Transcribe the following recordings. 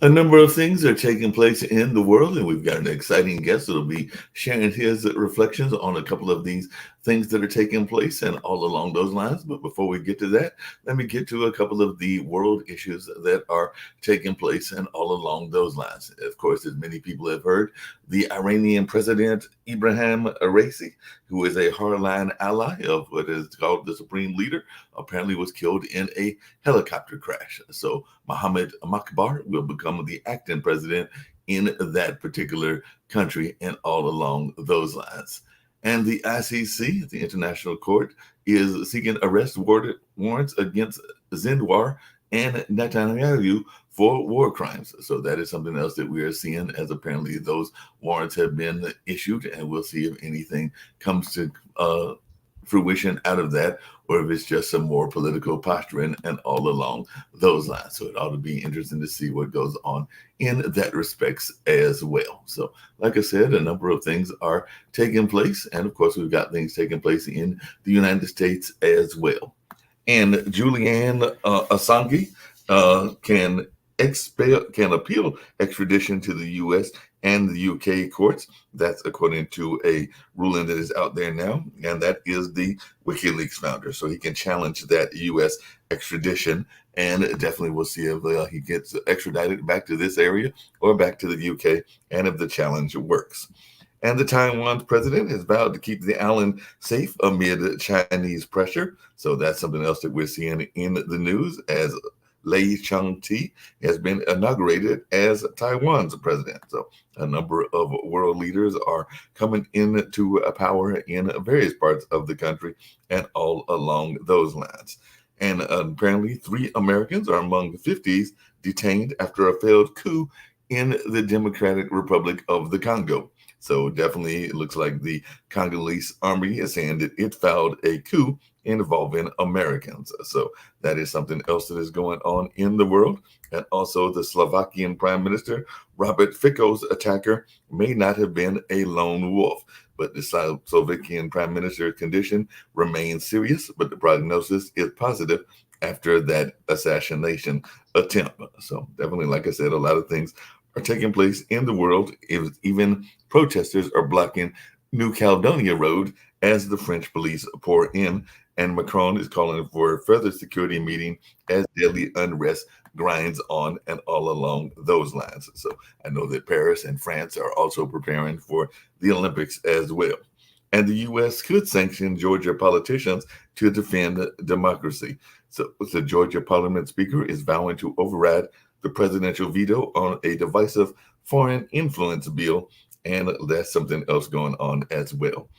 A number of things are taking place in the world, and we've got an exciting guest that'll be sharing his reflections on a couple of these things that are taking place and all along those lines. But before we get to that, let me get to a couple of the world issues that are taking place and all along those lines. Of course, as many people have heard, the Iranian president Ibrahim Raisi, who is a hardline ally of what is called the supreme leader, apparently was killed in a helicopter crash. So Mohammed Makbar will become the acting president in that particular country and all along those lines. And the ICC, the International Court, is seeking warrants against Zindwar and Netanyahu for war crimes. So that is something else that we are seeing, as apparently those warrants have been issued, and we'll see if anything comes to fruition out of that, or if it's just some more political posturing and all along those lines. So it ought to be interesting to see what goes on in that respects as well. So, like I said, a number of things are taking place, and of course, we've got things taking place in the United States as well. And Julian Assange can appeal extradition to the U.S. and the UK courts. That's according to a ruling that is out there now, and that is the WikiLeaks founder. So he can challenge that U.S. extradition, and definitely we'll see if he gets extradited back to this area or back to the UK, and if the challenge works. And the Taiwan's president has vowed to keep the island safe amid Chinese pressure. So that's something else that we're seeing in the news, as Lai Chang-te has been inaugurated as Taiwan's president. So a number of world leaders are coming into power in various parts of the country and all along those lines. And apparently 3 Americans are among the 50s detained after a failed coup in the Democratic Republic of the Congo. So definitely it looks like the Congolese army is saying that it fouled a coup involving Americans. So that is something else that is going on in the world. And also the Slovakian Prime Minister, Robert Fico's attacker, may not have been a lone wolf. But the Slovakian Prime Minister's condition remains serious, but the prognosis is positive after that assassination attempt. So definitely, like I said, a lot of things are taking place in the world. Even protesters are blocking New Caledonia Road as the French police pour in, and Macron is calling for a further security meeting as deadly unrest grinds on and all along those lines. So I know that Paris and France are also preparing for the Olympics as well. And the U.S. could sanction Georgia politicians to defend democracy. So the Georgia Parliament Speaker is vowing to override the presidential veto on a divisive foreign influence bill, and that's something else going on as well.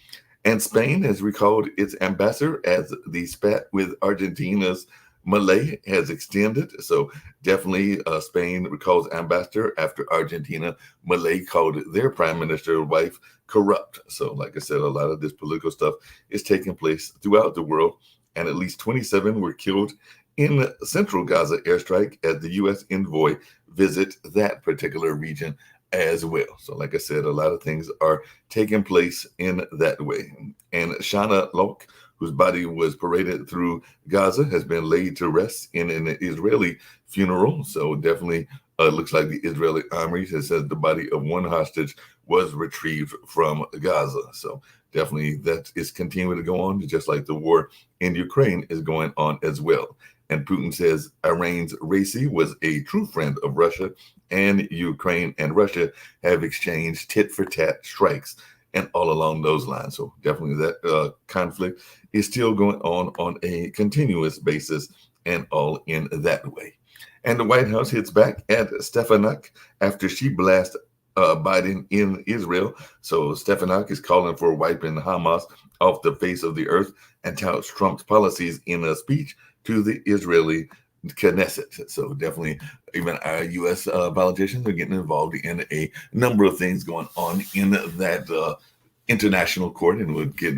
And Spain has recalled its ambassador as the spat with Argentina's Milei has extended. So definitely Spain recalls ambassador after Argentina Milei called their prime minister wife corrupt. So like I said, a lot of this political stuff is taking place throughout the world, and at least 27 were killed in central Gaza airstrike as the U.S. envoy visit that particular region as well. So, like I said, a lot of things are taking place in that way. And Shana Lok, whose body was paraded through Gaza, has been laid to rest in an Israeli funeral. So, definitely looks like the Israeli army has said the body of one hostage was retrieved from Gaza. So, definitely that is continuing to go on, just like the war in Ukraine is going on as well. And Putin says Iran's Raisi was a true friend of Russia, and Ukraine and Russia have exchanged tit for tat strikes and all along those lines. So definitely that conflict is still going on a continuous basis and all in that way. And the White House hits back at Stefanik after she blasts Biden in Israel. So Stefanik is calling for wiping Hamas off the face of the earth and touts Trump's policies in a speech to the Israeli Knesset. So definitely, even our U.S. Politicians are getting involved in a number of things going on in that international court, and we'll get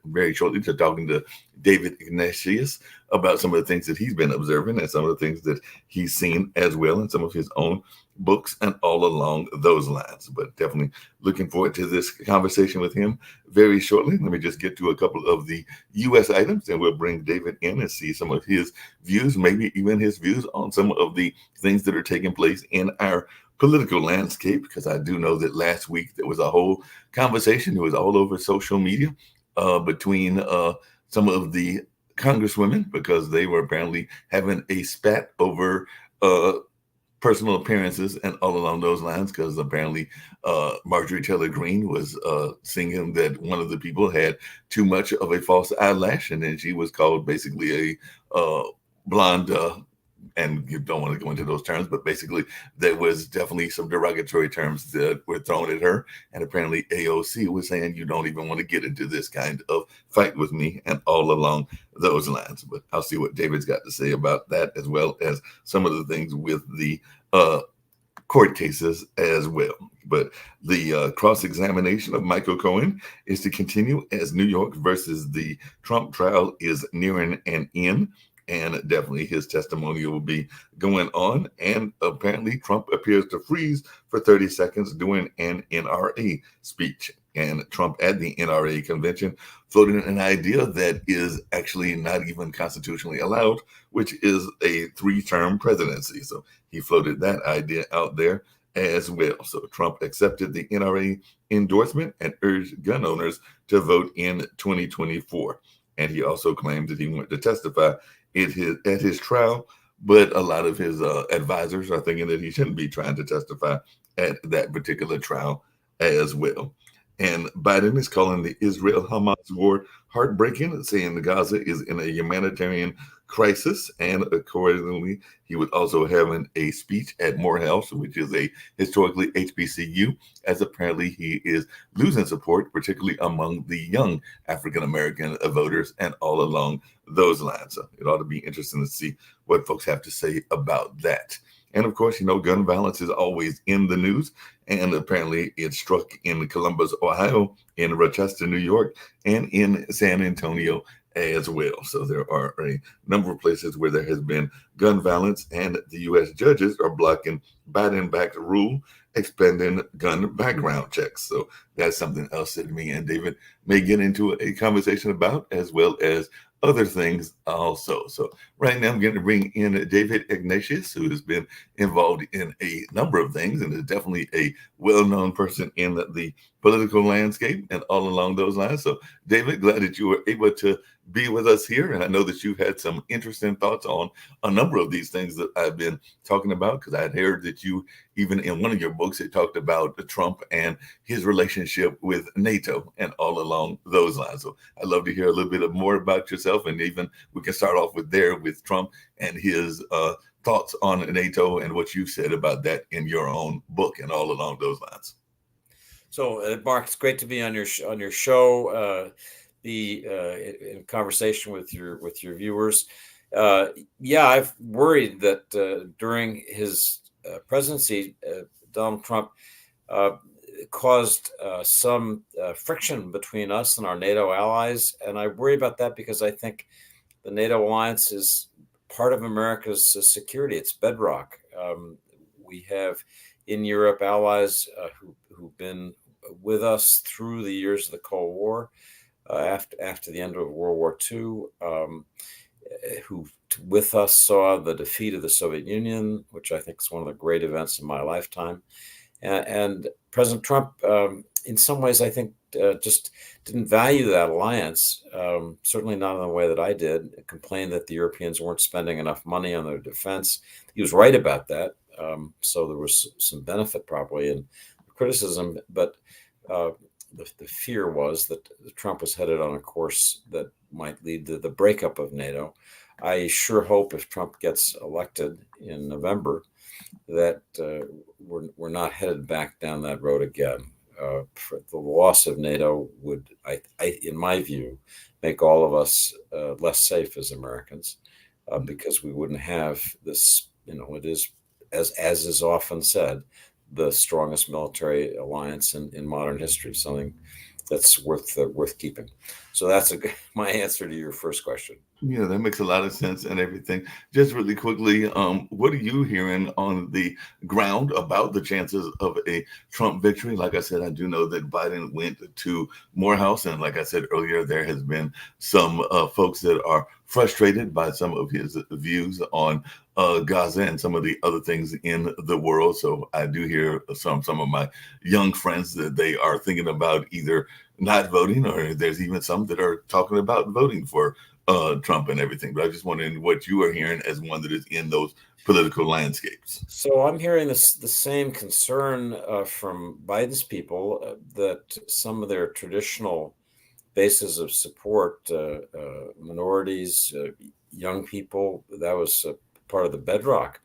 very shortly to talking to David Ignatius about some of the things that he's been observing and some of the things that he's seen as well in some of his own books and all along those lines. But definitely looking forward to this conversation with him very shortly. Let me just get to a couple of the U.S. items, and we'll bring David in and see some of his views, maybe even his views on some of the things that are taking place in our political landscape, because I do know that last week there was a whole conversation. It was all over social media between some of the congresswomen, because they were apparently having a spat over personal appearances and all along those lines, because apparently Marjorie Taylor Greene was singing that one of the people had too much of a false eyelash, and then she was called basically a blonde and you don't want to go into those terms, but basically there was definitely some derogatory terms that were thrown at her. And apparently AOC was saying, you don't even want to get into this kind of fight with me, and all along those lines. But I'll see what David's got to say about that, as well as some of the things with the court cases as well. But the cross-examination of Michael Cohen is to continue as New York versus the Trump trial is nearing an end. And definitely his testimony will be going on. And apparently Trump appears to freeze for 30 seconds during an NRA speech. And Trump at the NRA convention floated an idea that is actually not even constitutionally allowed, which is a 3-term presidency. So he floated that idea out there as well. So Trump accepted the NRA endorsement and urged gun owners to vote in 2024. And he also claimed that he wanted to testify at his trial, but a lot of his advisors are thinking that he shouldn't be trying to testify at that particular trial as well. And Biden is calling the Israel-Hamas war heartbreaking, saying the Gaza is in a humanitarian crisis. And accordingly, he was also having a speech at Morehouse, which is a historically HBCU, as apparently he is losing support, particularly among the young African-American voters and all along those lines. So it ought to be interesting to see what folks have to say about that. And of course, gun violence is always in the news. And apparently it struck in Columbus, Ohio, in Rochester, New York, and in San Antonio as well. So there are a number of places where there has been gun violence, and the U.S. judges are blocking Biden-backed rule expanding gun background checks. So that's something else that me and David may get into a conversation about, as well as other things also. So right now I'm going to bring in David Ignatius, who has been involved in a number of things and is definitely a well-known person in the political landscape and all along those lines. So David, glad that you were able to be with us here. And I know that you had some interesting thoughts on a number of these things that I've been talking about, because I had heard that you, even in one of your books, it talked about Trump and his relationship with NATO and all along those lines. So I'd love to hear a little bit more about yourself, and even we can start off with Trump and his thoughts on NATO and what you said about that in your own book and all along those lines. So, Mark, it's great to be on your show. In conversation with your viewers. I've worried that during his presidency, Donald Trump caused some friction between us and our NATO allies, and I worry about that because I think the NATO alliance is part of America's security. It's bedrock. We have in Europe allies who've been with us through the years of the Cold War. After the end of World War II, who with us saw the defeat of the Soviet Union, which I think is one of the great events in my lifetime. And President Trump, in some ways, I think just didn't value that alliance, certainly not in the way that I did, complained that the Europeans weren't spending enough money on their defense. He was right about that. So there was some benefit probably in criticism, but the fear was that Trump was headed on a course that might lead to the breakup of NATO. I sure hope if Trump gets elected in November that we're not headed back down that road again. The loss of NATO would, in my view, make all of us less safe as Americans because we wouldn't have this. It is, as is often said, the strongest military alliance in modern history, something that's worth keeping. So that's my answer to your first question. Yeah, that makes a lot of sense and everything. Just really quickly, what are you hearing on the ground about the chances of a Trump victory? Like I said, I do know that Biden went to Morehouse, and like I said earlier, there has been some folks that are frustrated by some of his views on Gaza and some of the other things in the world. So I do hear some of my young friends that they are thinking about either not voting, or there's even some that are talking about voting for Trump and everything. But I just wondering what you are hearing as one that is in those political landscapes. So I'm hearing the same concern from Biden's people that some of their traditional bases of support, minorities, young people, that was part of the bedrock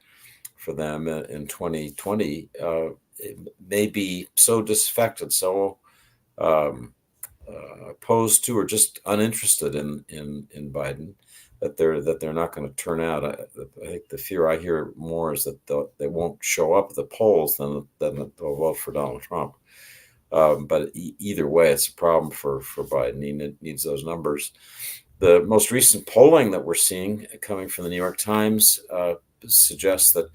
for them in 2020, it may be so disaffected, so opposed to, or just uninterested in Biden, that they're not going to turn out. I think the fear I hear more is that they won't show up at the polls than they'll vote for Donald Trump. But either way, it's a problem for Biden. He needs those numbers. The most recent polling that we're seeing coming from the New York Times suggests that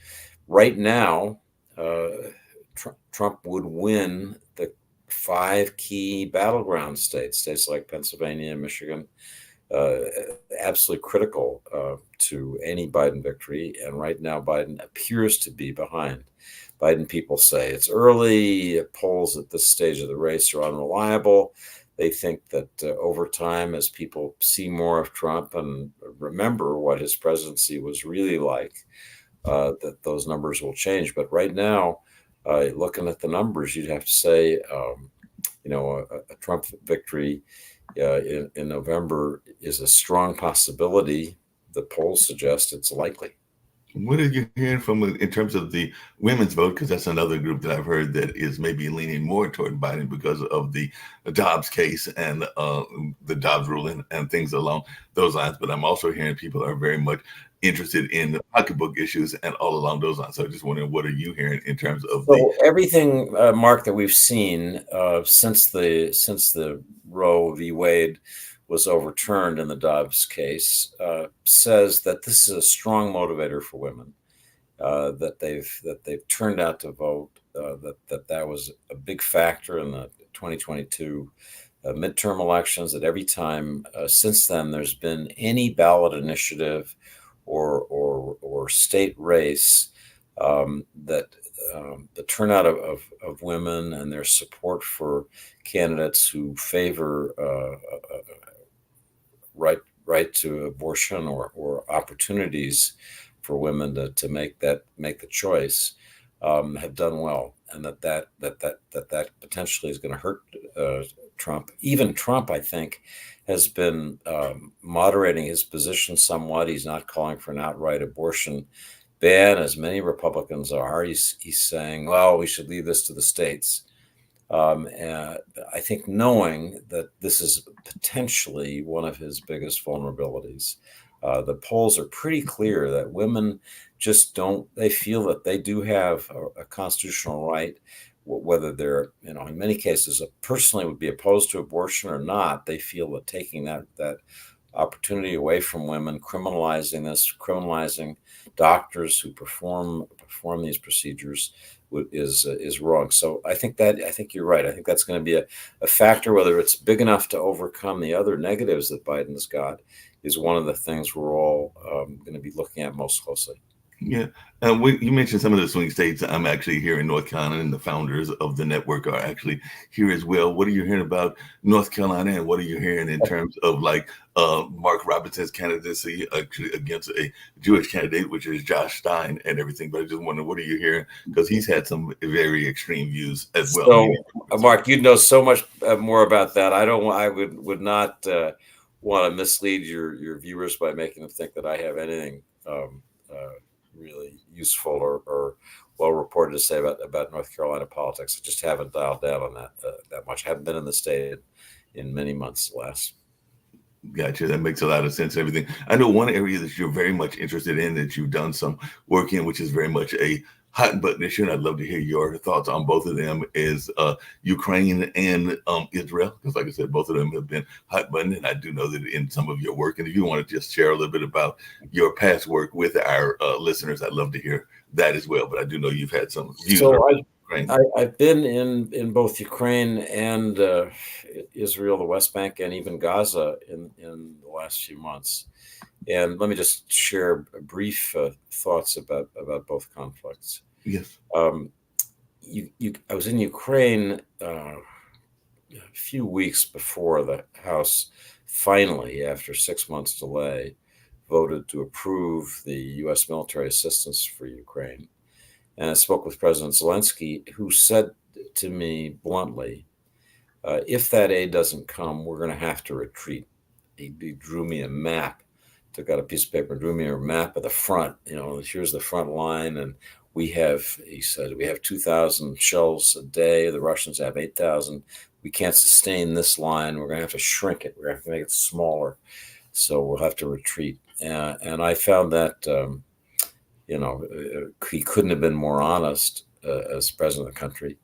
right now Trump would win the 5 key battleground states like Pennsylvania and Michigan, absolutely critical to any Biden victory. And right now, Biden appears to be behind. Biden people say it's early. Polls at this stage of the race are unreliable. They think that over time, as people see more of Trump and remember what his presidency was really like, that those numbers will change. But right now, looking at the numbers, you'd have to say, a Trump victory in November is a strong possibility. The polls suggest it's likely. What are you hearing from in terms of the women's vote? Because that's another group that I've heard that is maybe leaning more toward Biden because of the Dobbs case and the Dobbs ruling and things along those lines. But I'm also hearing people are very much interested in the pocketbook issues and all along those lines. So I just wondering, what are you hearing in terms of everything, Mark, that we've seen since the Roe v. Wade was overturned in the Dobbs case says that this is a strong motivator for women, that they've turned out to vote, that was a big factor in the 2022 midterm elections, that every time since then there's been any ballot initiative or state race, that the turnout of women and their support for candidates who favor right to abortion or opportunities for women to make the choice have done well, and that potentially is going to hurt Trump. Even Trump, I think, has been moderating his position somewhat. He's not calling for an outright abortion ban, as many Republicans are. He's saying, well, we should leave this to the states. And I think knowing that this is potentially one of his biggest vulnerabilities. The polls are pretty clear that women just they feel that they do have a constitutional right, whether they're, in many cases, personally would be opposed to abortion or not. They feel that taking that opportunity away from women, criminalizing doctors who perform these procedures is wrong. So I think you're right. I think that's going to be a factor. Whether it's big enough to overcome the other negatives that Biden's got is one of the things we're all going to be looking at most closely. Yeah. You mentioned some of the swing states. I'm actually here in North Carolina, and the founders of the network are actually here as well. What are you hearing about North Carolina, and what are you hearing in terms of Mark Robinson's candidacy actually against a Jewish candidate, which is Josh Stein, and everything? But I just wonder, what are you hearing? Because he's had some very extreme views as well. So, Mark, you know so much more about that. I would not want to mislead your viewers by making them think that I have anything really useful or well reported to say about North Carolina politics. I just haven't dialed down on that much. I haven't been in the state in many months last. Gotcha. That makes a lot of sense. Everything. I know one area that you're very much interested in, that you've done some work in, which is very much a hot button issue, and I'd love to hear your thoughts on both of them, is Ukraine and Israel, because like I said, both of them have been hot button, and I do know that in some of your work, and if you want to just share a little bit about your past work with our listeners, I'd love to hear that as well. But I do know you've had some views. So I've been in both Ukraine and Israel, the West Bank, and even Gaza in the last few months. And let me just share brief thoughts about both conflicts. Yes. I was in Ukraine a few weeks before the House finally, after 6 months delay, voted to approve the U.S. military assistance for Ukraine. And I spoke with President Zelensky, who said to me bluntly, if that aid doesn't come, we're going to have to retreat. He drew me a map, took out a piece of paper, drew me a map of the front. Here's the front line. And he said, we have 2,000 shells a day. The Russians have 8,000. We can't sustain this line. We're going to have to shrink it. We're going to have to make it smaller. So we'll have to retreat. And I found that, he couldn't have been more honest as president of the country.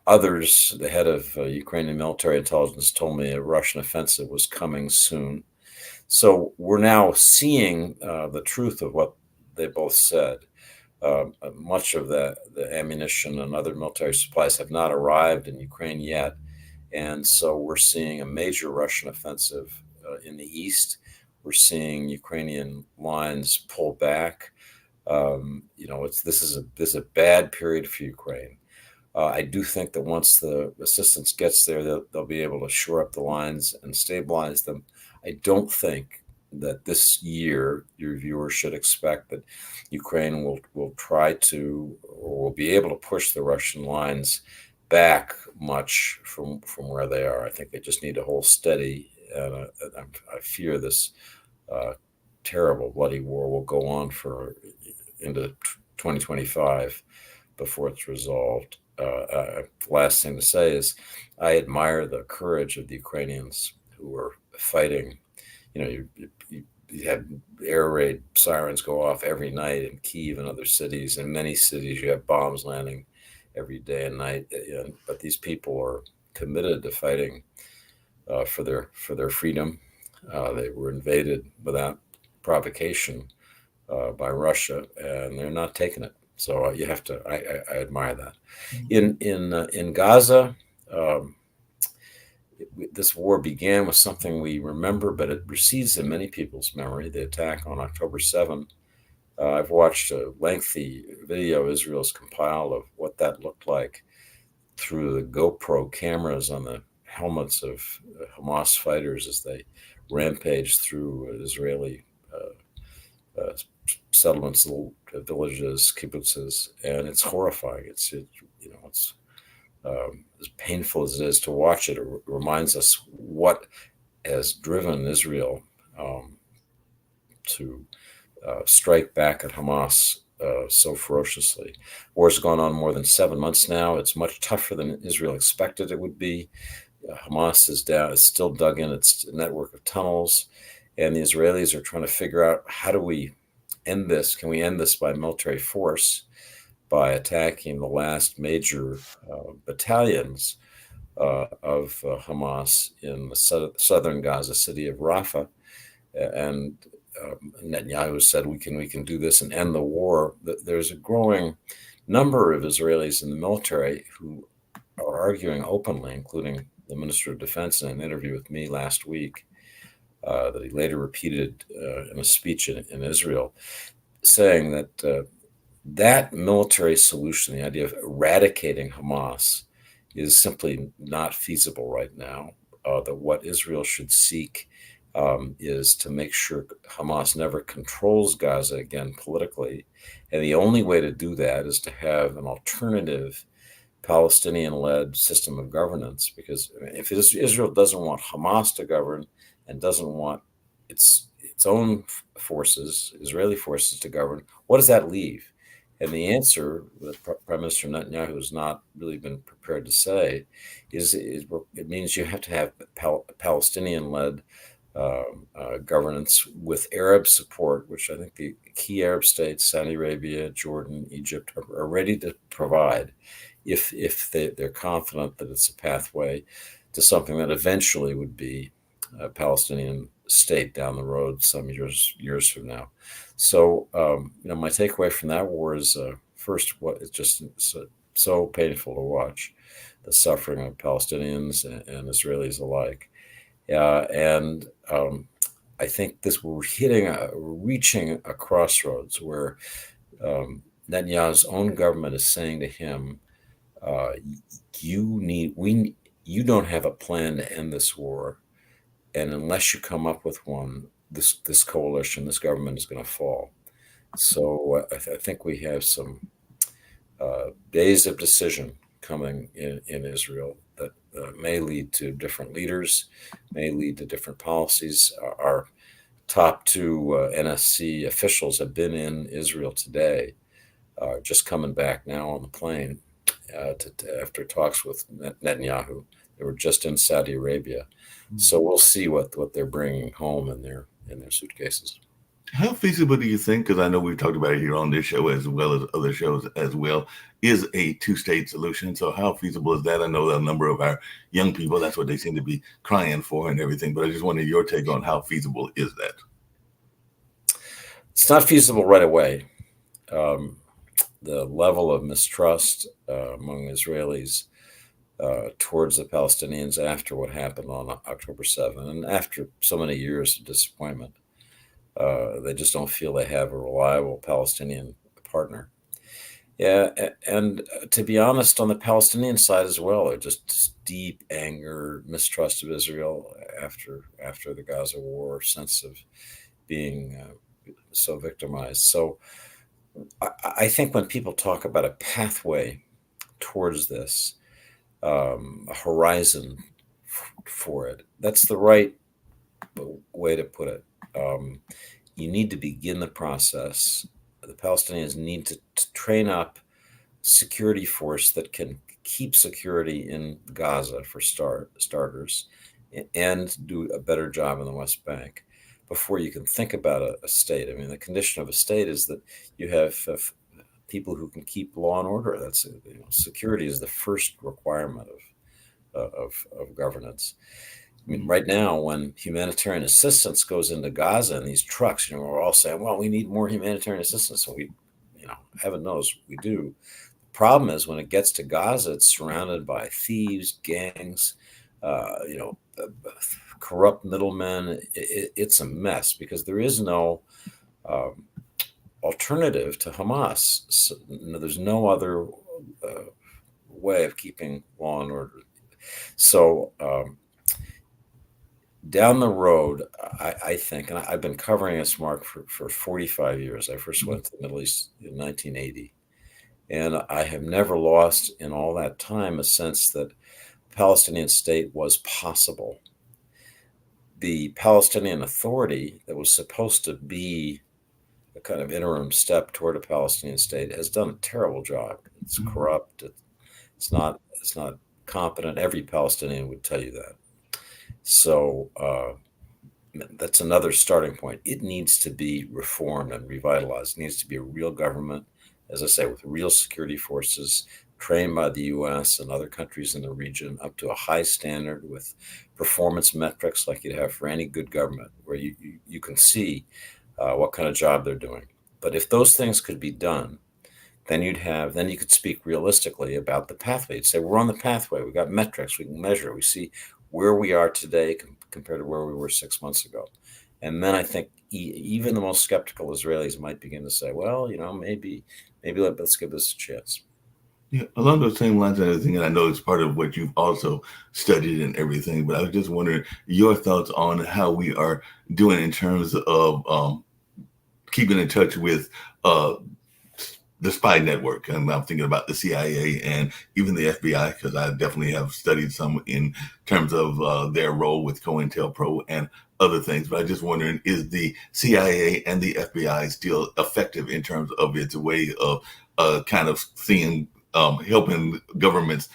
Others, the head of Ukrainian military intelligence, told me a Russian offensive was coming soon. So we're now seeing the truth of what they both said. Much of the ammunition and other military supplies have not arrived in Ukraine yet. And so we're seeing a major Russian offensive in the east. We're seeing Ukrainian lines pull back. This is a bad period for Ukraine. I do think that once the assistance gets there, they'll be able to shore up the lines and stabilize them. I don't think that this year your viewers should expect that Ukraine will try to, or will be able to push the Russian lines back much from where they are. I think they just need to hold steady. And I fear this terrible bloody war will go on into 2025 before it's resolved. Last thing to say is I admire the courage of the Ukrainians who are fighting. You have air raid sirens go off every night in Kyiv and other cities. In many cities, you have bombs landing every day and night. But these people are committed to fighting for their freedom. They were invaded without provocation by Russia, and they're not taking it. So you have to. I admire that. In Gaza, this war began with something we remember, but it recedes in many people's memory. The attack on October 7th. I've watched a lengthy video Israel's compiled of what that looked like through the GoPro cameras on the helmets of Hamas fighters as they rampaged through Israeli settlements, little villages, kibbutzes, and it's horrifying. It's as painful as it is to watch it. It reminds us what has driven Israel to strike back at Hamas so ferociously. War has gone on more than 7 months now. It's much tougher than Israel expected it would be. Hamas is still dug in its network of tunnels, and the Israelis are trying to figure out, how do we end this? Can we end this by military force, by attacking the last major battalions of Hamas in the southern Gaza city of Rafah? And Netanyahu said we can do this and end the war. There's a growing number of Israelis in the military who are arguing openly, including the Minister of Defense in an interview with me last week, that he later repeated in a speech in Israel, saying that that military solution, the idea of eradicating Hamas, is simply not feasible right now. That what Israel should seek is to make sure Hamas never controls Gaza again politically. And the only way to do that is to have an alternative Palestinian-led system of governance, because if Israel doesn't want Hamas to govern and doesn't want its own forces, Israeli forces, to govern, what does that leave? And the answer that Prime Minister Netanyahu has not really been prepared to say is it means you have to have Palestinian-led governance with Arab support, which I think the key Arab states, Saudi Arabia, Jordan, Egypt, are ready to provide if they're confident that it's a pathway to something that eventually would be a Palestinian state down the road some years from now. So, my takeaway from that war is first, what it's just so painful to watch the suffering of Palestinians and Israelis alike. And I think we're reaching a crossroads where Netanyahu's own government is saying to him, you don't have a plan to end this war, and unless you come up with one, this coalition, this government is going to fall. So I think we have some days of decision coming in Israel that may lead to different leaders, may lead to different policies. Our top two NSC officials have been in Israel today, just coming back now on the plane after talks with Netanyahu. They were just in Saudi Arabia. So we'll see what they're bringing home in their suitcases. How feasible do you think, because I know we've talked about it here on this show as well as other shows as well, is a two-state solution? So how feasible is that? I know that a number of our young people, that's what they seem to be crying for and everything, but I just wanted your take on how feasible is that? It's not feasible right away. The level of mistrust among Israelis towards the Palestinians after what happened on October 7th, and after so many years of disappointment, they just don't feel they have a reliable Palestinian partner. Yeah, and to be honest, on the Palestinian side as well, there's just deep anger, mistrust of Israel after the Gaza war, sense of being so victimized. So I think when people talk about a pathway towards this, a horizon for it, that's the right way to put it. You need to begin the process. The Palestinians need to train up security force that can keep security in Gaza for starters, and do a better job in the West Bank before you can think about a state. I mean, the condition of a state is that you have people who can keep law and order. That's security is the first requirement of governance. I mean, right now, when humanitarian assistance goes into Gaza in these trucks, we're all saying, well, we need more humanitarian assistance. And we, heaven knows we do. The problem is when it gets to Gaza, it's surrounded by thieves, gangs, corrupt middlemen. It's a mess because there is no alternative to Hamas. So, there's no other way of keeping law and order. So, down the road, I think, and I've been covering this, Mark, for 45 years. I first went to the Middle East in 1980. And I have never lost in all that time a sense that the Palestinian state was possible. The Palestinian Authority that was supposed to be a kind of interim step toward a Palestinian state has done a terrible job. It's corrupt. It's not competent. Every Palestinian would tell you that. So that's another starting point. It needs to be reformed and revitalized. It needs to be a real government, as I say, with real security forces trained by the U.S. and other countries in the region up to a high standard with performance metrics like you'd have for any good government, where you can see what kind of job they're doing. But if those things could be done, then you could speak realistically about the pathway. You'd say, we're on the pathway. We've got metrics. We can measure. We see where we are today compared to where we were 6 months ago. And then I think even the most skeptical Israelis might begin to say, well, maybe let's give this a chance. Yeah, along those same lines and everything, and I know it's part of what you've also studied and everything, but I was just wondering your thoughts on how we are doing in terms of keeping in touch with the spy network. And I'm thinking about the CIA and even the FBI, because I definitely have studied some in terms of their role with COINTELPRO and other things. But I'm just wondering, is the CIA and the FBI still effective in terms of its way of kind of seeing, helping governments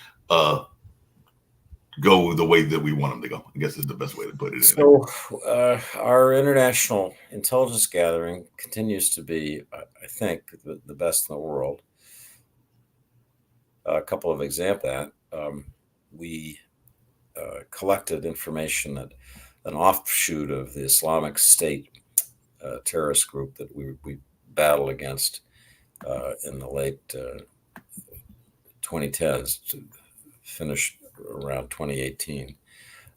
go the way that we want them to go. I guess is the best way to put it. So our international intelligence gathering continues to be, I think, the best in the world. A couple of examples of that. We collected information that an offshoot of the Islamic State terrorist group that we battled against in the late 2010s to finish around 2018.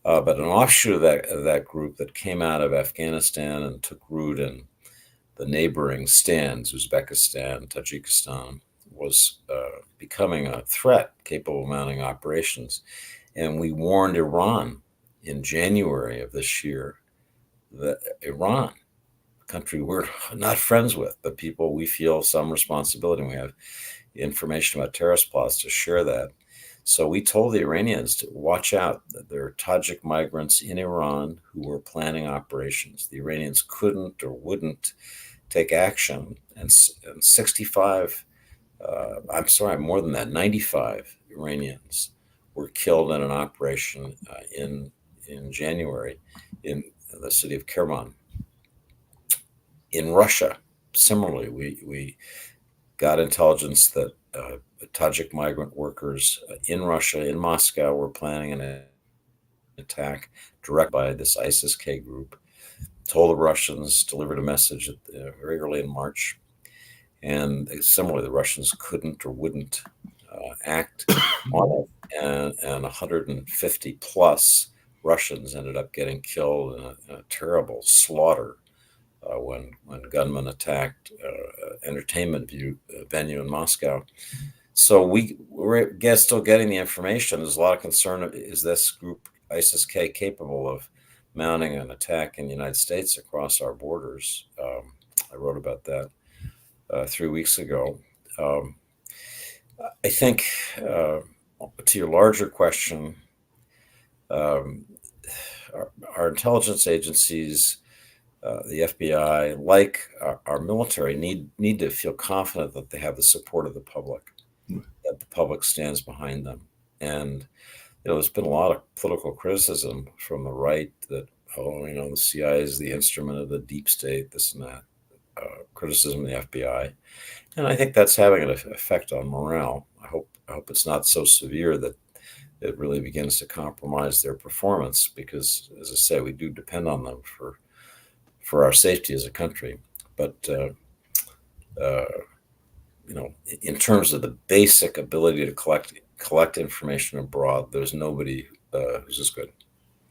But an offshoot of that group that came out of Afghanistan and took root in the neighboring stands, Uzbekistan, Tajikistan, was becoming a threat capable of mounting operations. And we warned Iran in January of this year that Iran, a country we're not friends with, but people we feel some responsibility, and we have information about terrorist plots to share that. So we told the Iranians to watch out, that there are Tajik migrants in Iran who were planning operations. The Iranians couldn't or wouldn't take action, and 65, more than that, 95 Iranians were killed in an operation in January in the city of Kerman. In Russia, similarly, we got intelligence that Tajik migrant workers in Russia, in Moscow, were planning an attack directed by this ISIS-K group. Told the Russians, delivered a message very early in March. And similarly, the Russians couldn't or wouldn't act on it. And 150 plus Russians ended up getting killed in a terrible slaughter when gunmen attacked entertainment venue in Moscow. So we're still getting the information. There's a lot of concern. Is this group, ISIS-K, capable of mounting an attack in the United States across our borders? I wrote about that 3 weeks ago. I think to your larger question, our intelligence agencies, the FBI, like our military, need to feel confident that they have the support of the public, that the public stands behind them. And there's been a lot of political criticism from the right that, the CIA is the instrument of the deep state, this and that, criticism of the FBI. And I think that's having an effect on morale. I hope it's not so severe that it really begins to compromise their performance, because, as I say, we do depend on them for our safety as a country. But in terms of the basic ability to collect information abroad, there's nobody who's as good.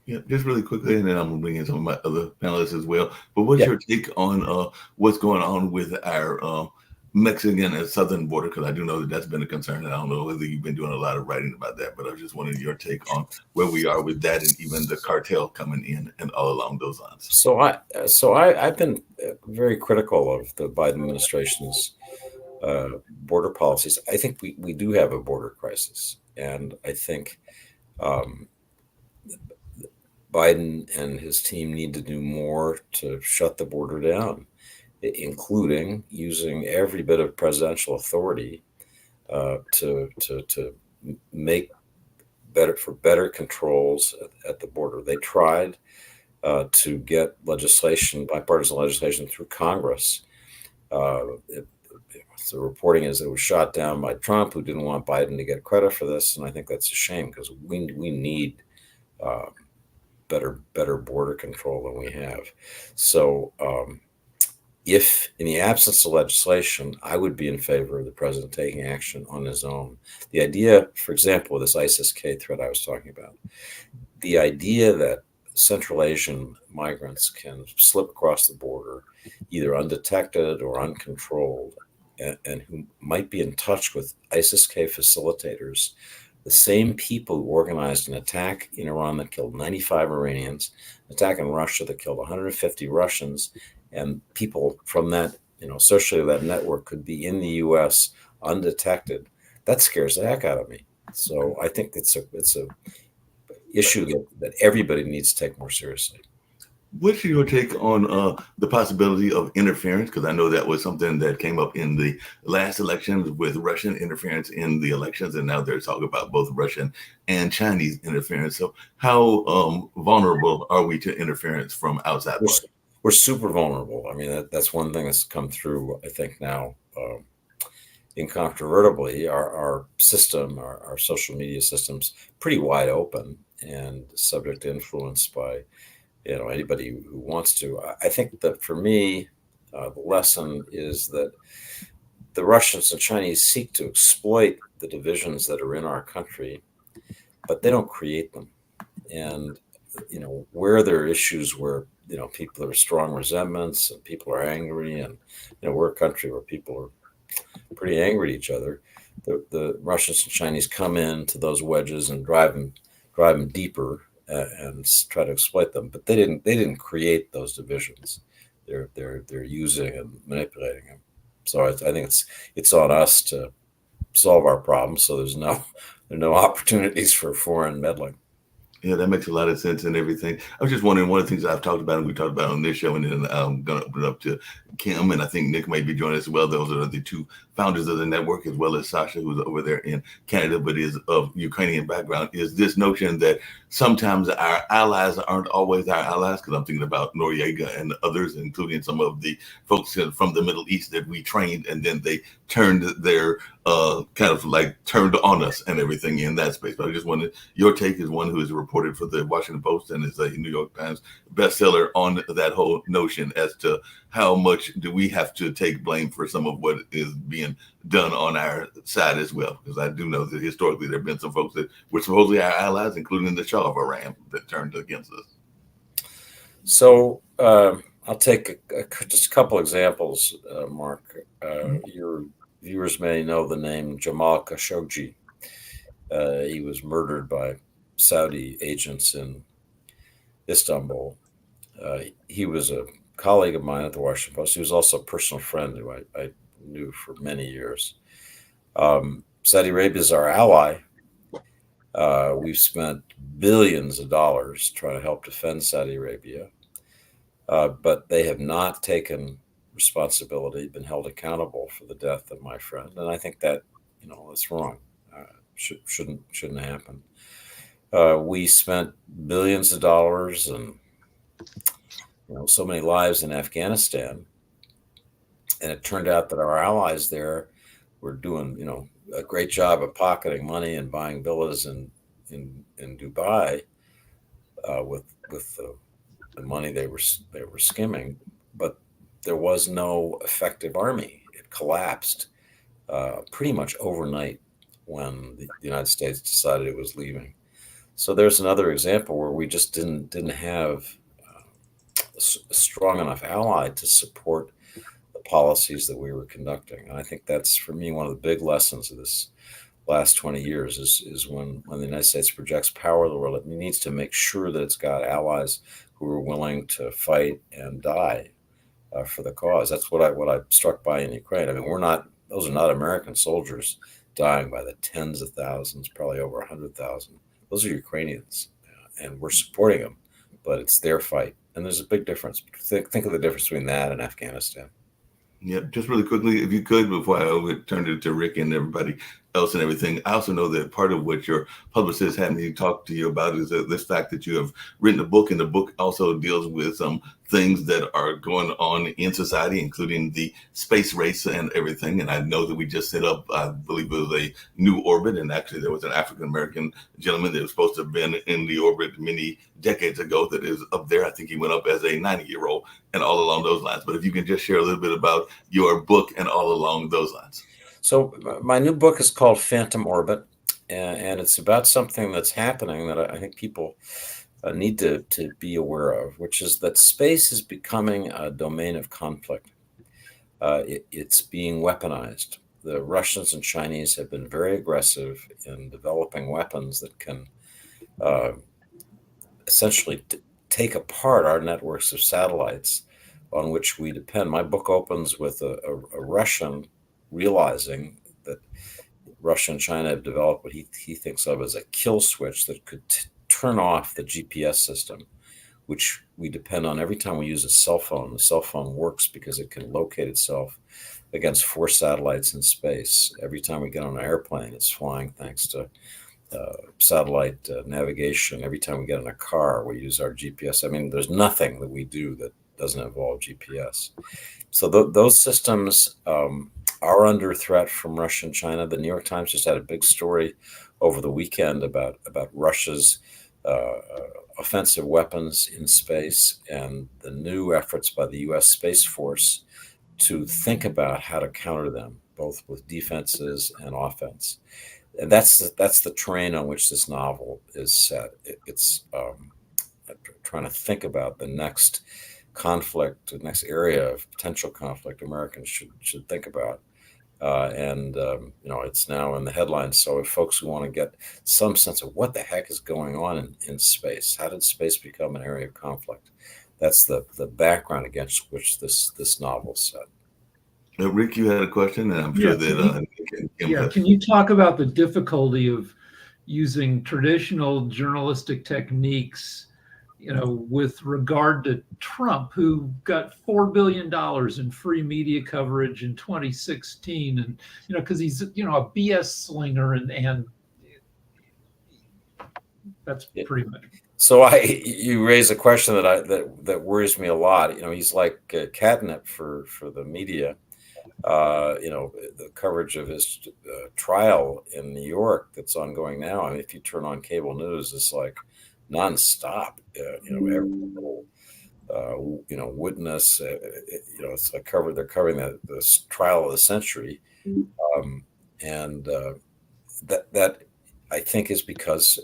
Yeah, just really quickly, and then I'm going to bring in some of my other panelists as well. But what's your take on what's going on with our Mexican and southern border? Because I do know that that's been a concern, and I don't know whether you've been doing a lot of writing about that, but I was just wondering your take on where we are with that, and even the cartel coming in and all along those lines. So I've been very critical of the Biden administration's border policies. I think we do have a border crisis, and I think Biden and his team need to do more to shut the border down, including using every bit of presidential authority to make better controls at the border. They tried to get bipartisan legislation through Congress. The reporting is it was shot down by Trump, who didn't want Biden to get credit for this, and I think that's a shame, because we need better border control than we have. So if in the absence of legislation, I would be in favor of the president taking action on his own. The idea, for example, with this ISIS-K threat I was talking about, the idea that Central Asian migrants can slip across the border either undetected or uncontrolled, and who might be in touch with ISIS-K facilitators, the same people who organized an attack in Iran that killed 95 Iranians, an attack in Russia that killed 150 Russians, and people from that, associated with that network could be in the U.S. undetected. That scares the heck out of me. So I think it's a issue that everybody needs to take more seriously. What's your take on the possibility of interference? Because I know that was something that came up in the last elections with Russian interference in the elections, and now they're talking about both Russian and Chinese interference. So, how vulnerable are we to interference from outside We're, parties? we're super vulnerable. I mean, that's one thing that's come through, I think, now incontrovertibly. Our system, our social media system's pretty wide open and subject to influence by anybody who wants to. I think that for me, the lesson is that the Russians and Chinese seek to exploit the divisions that are in our country, but they don't create them. And where there are issues where people are strong resentments and people are angry, and we're a country where people are pretty angry at each other. The Russians and Chinese come into those wedges and drive them deeper, and try to exploit them. But they didn't create those divisions. They're using and manipulating them. So I think it's on us to solve our problems. So there are no opportunities for foreign meddling. Yeah, that makes a lot of sense and everything. I was just wondering, one of the things I've talked about and we talked about on this show, and then I'm going to open it up to Kim, and I think Nick might be joining us as well. Those are the two founders of the network, as well as Sasha, who's over there in Canada, but is of Ukrainian background, is this notion that sometimes our allies aren't always our allies, because I'm thinking about Noriega and others, including some of the folks from the Middle East that we trained, and then they turned their kind of like turned on us and everything in that space. But I just wanted your take as one who is reported for the Washington Post and is a New York Times bestseller on that whole notion as to how much do we have to take blame for some of what is being done on our side as well. Because I do know that historically there have been some folks that were supposedly our allies, including the Shah of Iran, that turned against us. So I'll take just a couple examples, Mark. Your viewers may know the name Jamal Khashoggi. He was murdered by Saudi agents in Istanbul. He was a colleague of mine at the Washington Post. He was also a personal friend who I knew for many years. Saudi Arabia is our ally. We've spent billions of dollars trying to help defend Saudi Arabia, but they have not taken responsibility, been held accountable for the death of my friend, and I think that that's wrong. Shouldn't happen. We spent billions of dollars and so many lives in Afghanistan, and it turned out that our allies there were doing a great job of pocketing money and buying villas in Dubai with the money they were skimming, but there was no effective army. It collapsed pretty much overnight when the United States decided it was leaving. So there's another example where we just didn't have a strong enough ally to support the policies that we were conducting. And I think that's, for me, one of the big lessons of this last 20 years is when the United States projects power in the world, it needs to make sure that it's got allies who are willing to fight and die for the cause. That's what I'm struck by in Ukraine. I mean, those are not American soldiers dying by the tens of thousands, probably over 100,000. Those are Ukrainians, and we're supporting them, but it's their fight. And there's a big difference. Think of the difference between that and Afghanistan. Yeah, just really quickly, if you could, before I would turn it to Rick and everybody else and everything. I also know that part of what your publicist had me talk to you about is this fact that you have written a book, and the book also deals with some things that are going on in society, including the space race and everything. And I know that we just set up, I believe it was a new orbit, and actually there was an African-American gentleman that was supposed to have been in the orbit many decades ago that is up there. I think he went up as a 90-year-old and all along those lines. But if you can just share a little bit about your book and all along those lines. So my new book is called Phantom Orbit, and it's about something that's happening that I think people need to be aware of, which is that space is becoming a domain of conflict. It's being weaponized. The Russians and Chinese have been very aggressive in developing weapons that can essentially take apart our networks of satellites on which we depend. My book opens with a Russian realizing that Russia and China have developed what he thinks of as a kill switch that could turn off the GPS system, which we depend on every time we use a cell phone. The cell phone works because it can locate itself against 4 satellites in space. Every time we get on an airplane, it's flying thanks to satellite navigation. Every time we get in a car, we use our GPS. I mean, there's nothing that we do that doesn't involve GPS. So those systems are under threat from Russia and China. The New York Times just had a big story over the weekend about Russia's offensive weapons in space and the new efforts by the U.S. Space Force to think about how to counter them, both with defenses and offense. And that's the terrain on which this novel is set. It's trying to think about the next conflict, the next area of potential conflict Americans should think about. It's now in the headlines. So if folks who want to get some sense of what the heck is going on in space, how did space become an area of conflict? That's the background against which this novel is set. Rick, you had a question, and I'm sure that can you talk about the difficulty of using traditional journalistic techniques, with regard to Trump, who got $4 billion in free media coverage in 2016, and because he's a BS slinger, and that's pretty much. So you raise a question that worries me a lot. He's like catnip for the media. The coverage of his trial in New York that's ongoing now. I mean, if you turn on cable news, it's like nonstop. Every little witness. It's like they're covering the trial of the century, and that I think is because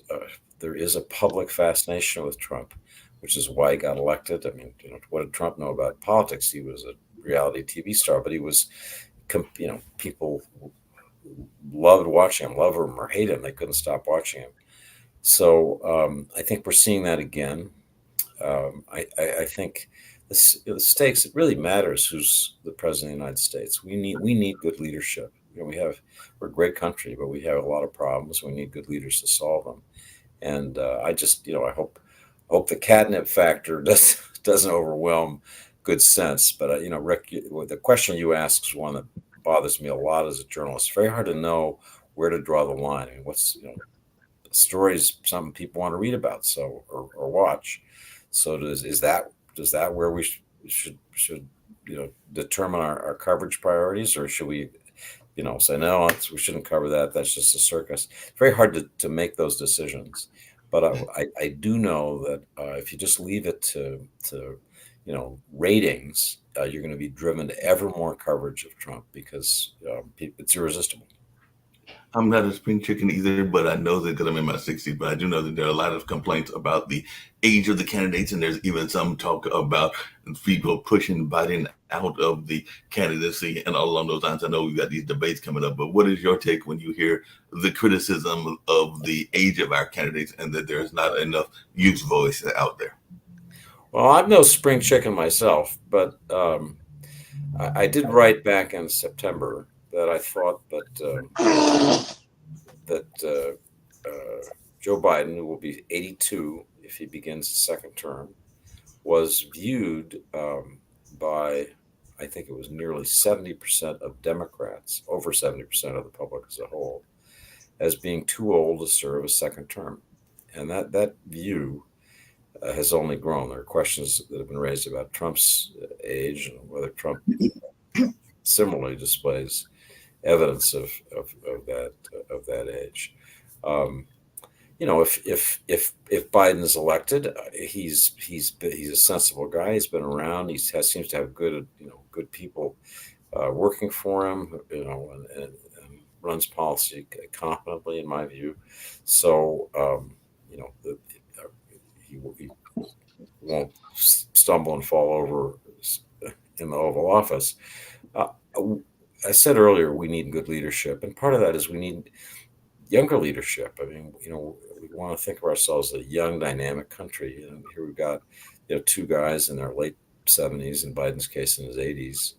there is a public fascination with Trump, which is why he got elected. I mean, what did Trump know about politics? He was a reality TV star, but he was, people loved watching him, love him or hate him. They couldn't stop watching him. So I think we're seeing that again. I think the stakes, it really matters who's the president of the United States. We need good leadership. We're a great country, but we have a lot of problems. We need good leaders to solve them. And I hope the catnip factor doesn't overwhelm good sense. But Rick, the question you ask is one that bothers me a lot as a journalist. It's very hard to know where to draw the line. I mean, what's stories some people want to read about, or watch. So is that where we should determine our coverage priorities, or should we say no, we shouldn't cover that? That's just a circus. It's very hard to make those decisions. But I do know that if you just leave it to ratings, you're going to be driven to ever more coverage of Trump because it's irresistible. I'm not a spring chicken either, but I know that because I'm in my 60s, but I do know that there are a lot of complaints about the age of the candidates, and there's even some talk about people pushing Biden out of the candidacy and all along those lines. I know we've got these debates coming up, but what is your take when you hear the criticism of the age of our candidates and that there's not enough youth voice out there? Well, I'm no spring chicken myself, but I did write back in September that I thought that Joe Biden, who will be 82 if he begins his second term, was viewed by, I think it was nearly 70% of Democrats, over 70% of the public as a whole, as being too old to serve a second term. And that view has only grown. There are questions that have been raised about Trump's age and whether Trump similarly displays evidence of that age. If Biden is elected, he's a sensible guy. He's been around. Seems to have good people working for him. And runs policy competently, in my view. So he won't stumble and fall over in the Oval Office. I said earlier, we need good leadership. And part of that is we need younger leadership. I mean, we want to think of ourselves as a young, dynamic country. And here we've got, two guys in their late 70s, in Biden's case, in his 80s.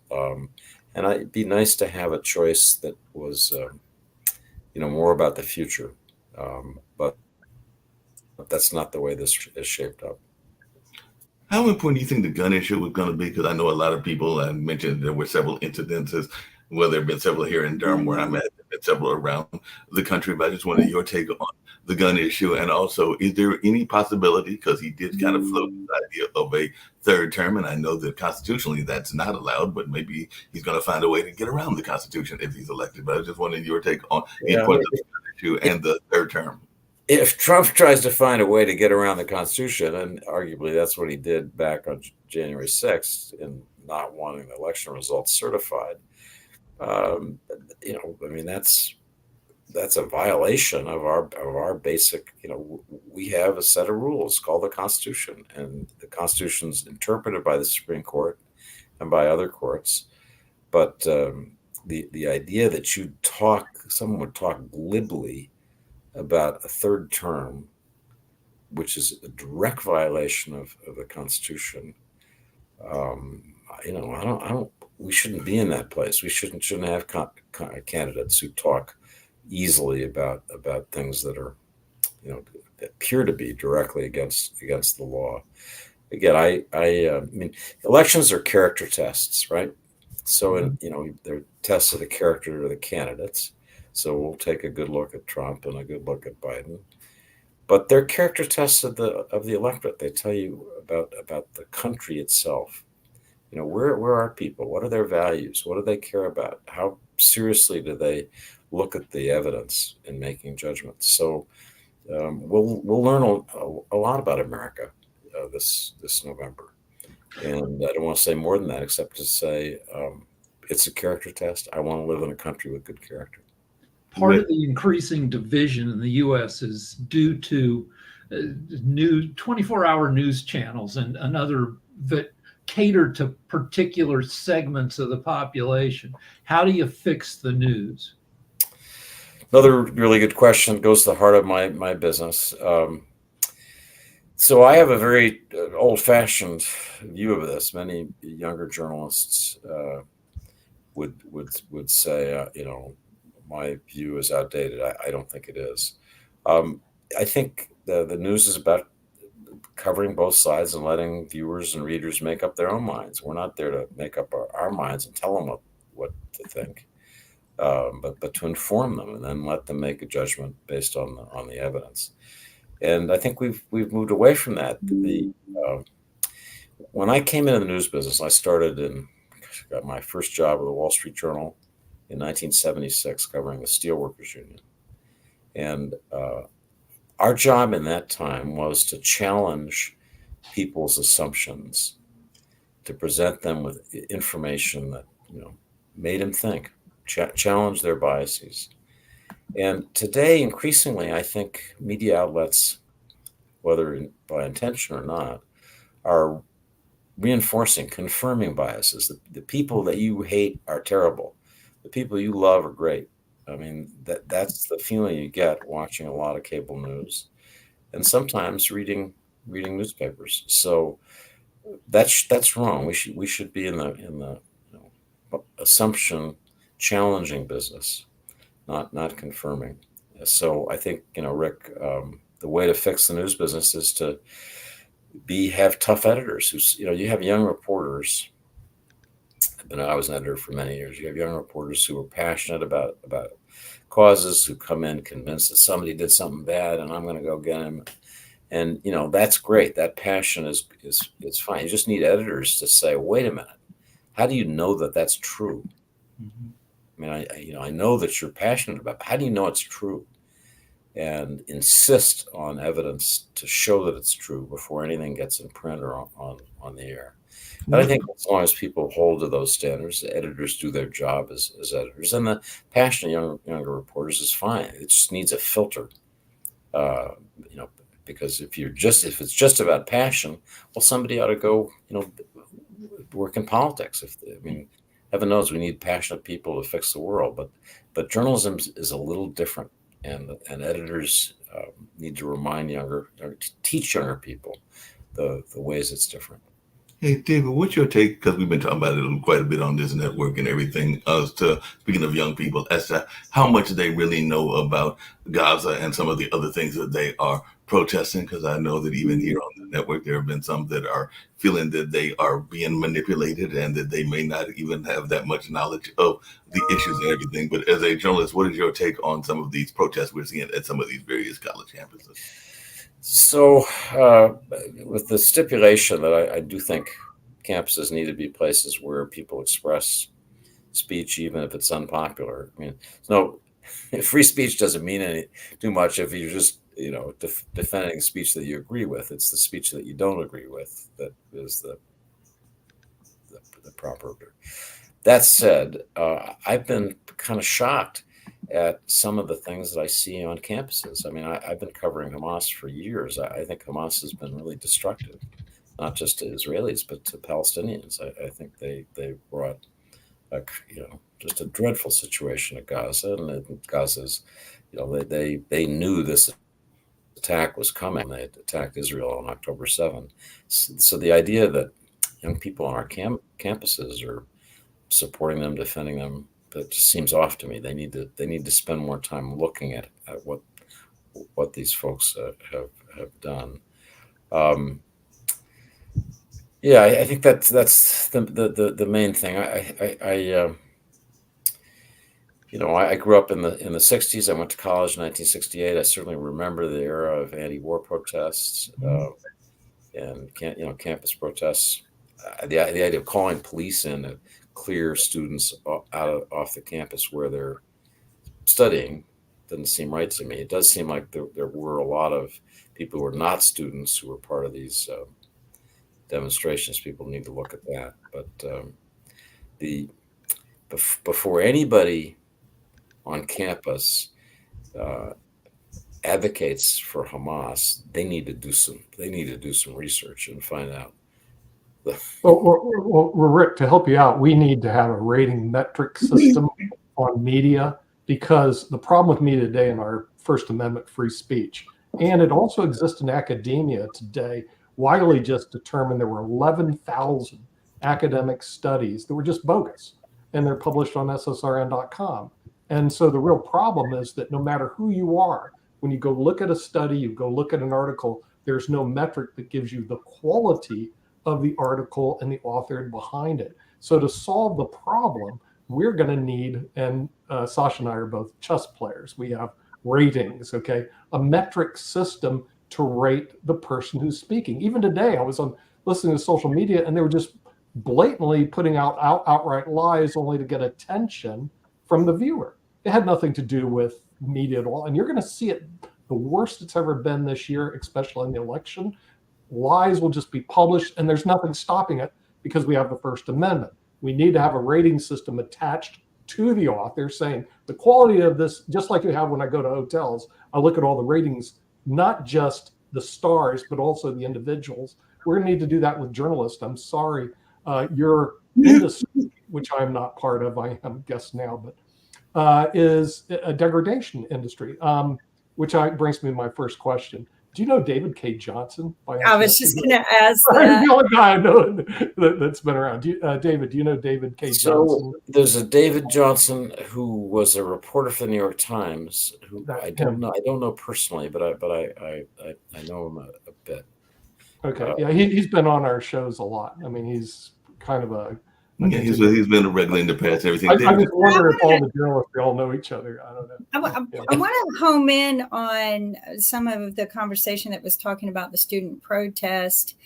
And it'd be nice to have a choice that was, more about the future. But that's not the way this is shaped up. How important do you think the gun issue was going to be? Because I know a lot of people, I mentioned there were several incidences, well, there have been several here in Durham where I'm at, there have been several around the country, but I just wanted your take on the gun issue. And also, is there any possibility, because he did kind of float the idea of a third term, and I know that constitutionally that's not allowed, but maybe he's going to find a way to get around the Constitution if he's elected. But I just wanted your take on the importance of the gun issue and the third term. If Trump tries to find a way to get around the Constitution, and arguably that's what he did back on January 6th in not wanting the election results certified, I mean, that's a violation of our basic, we have a set of rules called the Constitution, and the Constitution's interpreted by the Supreme Court and by other courts. But the idea that someone would talk glibly about a third term, which is a direct violation of the Constitution, we shouldn't be in that place. We shouldn't have candidates who talk easily about things that are, that appear to be directly against the law. Again, I mean, elections are character tests, right? So, they're tests of the character of the candidates. So we'll take a good look at Trump and a good look at Biden, but they're character tests of the electorate. They tell you about the country itself. Where are people? What are their values? What do they care about? How seriously do they look at the evidence in making judgments? So we'll learn a lot about America this November, and I don't want to say more than that, except to say it's a character test. I want to live in a country with good character. Part of the increasing division in the U.S. is due to new 24-hour news channels and other that cater to particular segments of the population. How do you fix the news? Another really good question, goes to the heart of my business. So I have a very old-fashioned view of this. Many younger journalists would say, my view is outdated. I don't think it is. I think the news is about covering both sides and letting viewers and readers make up their own minds. We're not there to make up our minds and tell them what to think, but to inform them and then let them make a judgment based on the evidence. And I think we've moved away from that. When I came into the news business, I got my first job at the Wall Street Journal in 1976, covering the Steelworkers Union. And our job in that time was to challenge people's assumptions, to present them with information that made them think, challenge their biases. And today, increasingly, I think media outlets, whether by intention or not, are reinforcing, confirming biases. The people that you hate are terrible. The people you love are great. I mean, that's the feeling you get watching a lot of cable news, and sometimes reading newspapers. So that's wrong. We should be in the assumption challenging business, not confirming. So I think Rick, the way to fix the news business is to have tough editors who you have young reporters. I was an editor for many years. You have young reporters who are passionate about causes, who come in convinced that somebody did something bad and I'm going to go get him. And, that's great. That passion is fine. You just need editors to say, wait a minute, how do you know that that's true? Mm-hmm. I mean, I know that you're passionate about it. How do you know it's true? And insist on evidence to show that it's true before anything gets in print or on the air. And I think as long as people hold to those standards, the editors do their job as editors, and the passionate younger reporters is fine. It just needs a filter, because if it's just about passion, well, somebody ought to go, work in politics. Heaven knows we need passionate people to fix the world, but journalism is a little different, and editors need to teach younger people the ways it's different. Hey, David, what's your take? Because we've been talking about it quite a bit on this network and everything. Speaking of young people, as to how much they really know about Gaza and some of the other things that they are protesting. Because I know that even here on the network. There have been some that are feeling that they are being manipulated and that they may not even have that much knowledge of the issues and everything. But as a journalist, what is your take on some of these protests we're seeing at some of these various college campuses? So, with the stipulation that I do think campuses need to be places where people express speech, even if it's unpopular. I mean, no, free speech doesn't mean too much if you're just defending speech that you agree with. It's the speech that you don't agree with that is the proper. That said, I've been kind of shocked at some of the things that I see on campuses. I mean, I've been covering Hamas for years. I think Hamas has been really destructive, not just to Israelis, but to Palestinians. I think they brought just a dreadful situation at Gaza, and Gaza's, they knew this attack was coming. They attacked Israel on October 7th. So the idea that young people on our campuses are supporting them, defending them, that just seems off to me. They need to spend more time looking at what these folks have done. I think that's the main thing. I grew up in the 60s. I went to college in 1968. I certainly remember the era of anti-war protests and campus protests. The idea of calling police in to clear students off the campus where they're studying doesn't seem right to me. It does seem like there were a lot of people who were not students who were part of these demonstrations. People need to look at that. But before anybody on campus advocates for Hamas, they need to do some research and find out. Well, Rick, to help you out, we need to have a rating metric system on media, because the problem with media today in our First Amendment free speech, and it also exists in academia today, Wiley just determined there were 11,000 academic studies that were just bogus, and they're published on ssrn.com. And so the real problem is that no matter who you are, when you go look at a study, you go look at an article, there's no metric that gives you the quality of the article and the author behind it. So to solve the problem, we're going to need, and Sasha and I are both chess players, we have ratings, okay? A metric system to rate the person who's speaking. Even today, I was listening to social media, and they were just blatantly putting out outright lies only to get attention from the viewer. It had nothing to do with media at all. And you're going to see it the worst it's ever been this year, especially in the election. Lies will just be published, and there's nothing stopping it because we have the First Amendment. We need to have a rating system attached to the author saying the quality of this, just like you have when I go to hotels, I look at all the ratings, not just the stars, but also the individuals. We're going to need to do that with journalists. I'm sorry, your industry, which I'm not part of, I am a guest now, but is a degradation industry, which brings me to my first question. Do you know David Cay Johnston? I was just going to ask that. The only guy I know that's been around. David, do you know David Cay Johnston? So there's a David Johnston who was a reporter for the New York Times. Who I don't know personally, but I know him a bit. Okay, yeah, he's been on our shows a lot. I mean, he's kind of a. Yeah, he's been a regular in the past. Everything. I just wonder if all the journalists all know each other. I don't know. I want to home in on some of the conversation that was talking about the student protest.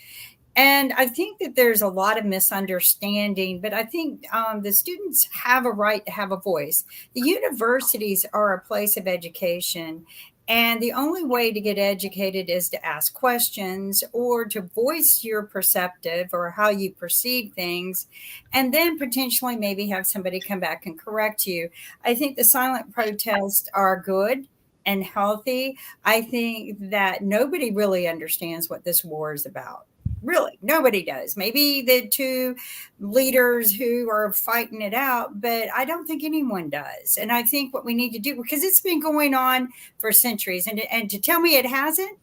And I think that there's a lot of misunderstanding, but I think the students have a right to have a voice. The universities are a place of education. And the only way to get educated is to ask questions or to voice your perceptive or how you perceive things, and then potentially maybe have somebody come back and correct you. I think the silent protests are good and healthy. I think that nobody really understands what this war is about. Really, nobody does. Maybe the two leaders who are fighting it out, but I don't think anyone does. And I think what we need to do, because it's been going on for centuries, and to tell me it hasn't,